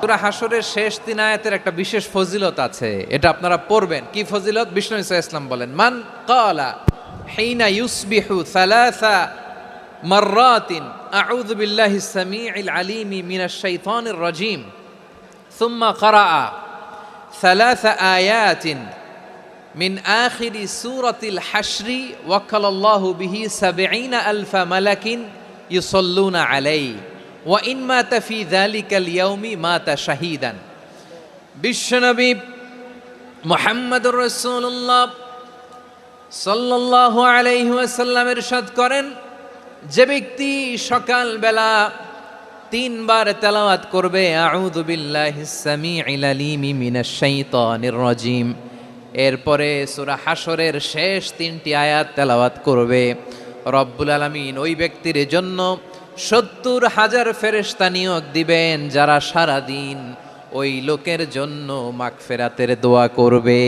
সূরা হাশরের শেষ 3 আয়াতের একটা বিশেষ ফজিলত আছে, এটা আপনারা পড়বেন। কি ফজিলত? বিষ্ণু ঈসা ইসলাম বলেন, মান ক্বালা হিনা ইউসবিহু সালাসা মাররাতিন আউযু বিল্লাহিস সামিউল আলিম মিনাশ শাইতানির রাজীম সুম্মা ক্বারাআ সালাসা আয়াতিন মিন আখিরি সূরাতিল হাশরি ওয়াক্কালাল্লাহু বিহি ৭০,০০০ মালাকিন ইউসাল্লুনা আলাইহি ওয়া ইন মাতা ফি যালিকাল ইয়াউমি মাতা শাহীদান। বিশ্বনবী মুহাম্মদুর রাসূলুল্লাহ সাল্লাল্লাহু আলাইহি ওয়াসাল্লাম ইরশাদ করেন, যে ব্যক্তি সকালবেলা ৩ বার তেলাওয়াত করবে আউযু বিল্লাহিস সামিউল আলিম মিনাশ শাইতানির রাজীম, এরপরে সূরা হাশরের শেষ ৩টি আয়াত তেলাওয়াত করবে, রব্বুল আলামিন ওই ব্যক্তির জন্য ৭০,০০০ ফেরেশতা নিয়োগ দিবেন, যারা সারাদিন ওই লোকের জন্য মাগফিরাতের দোয়া করবে।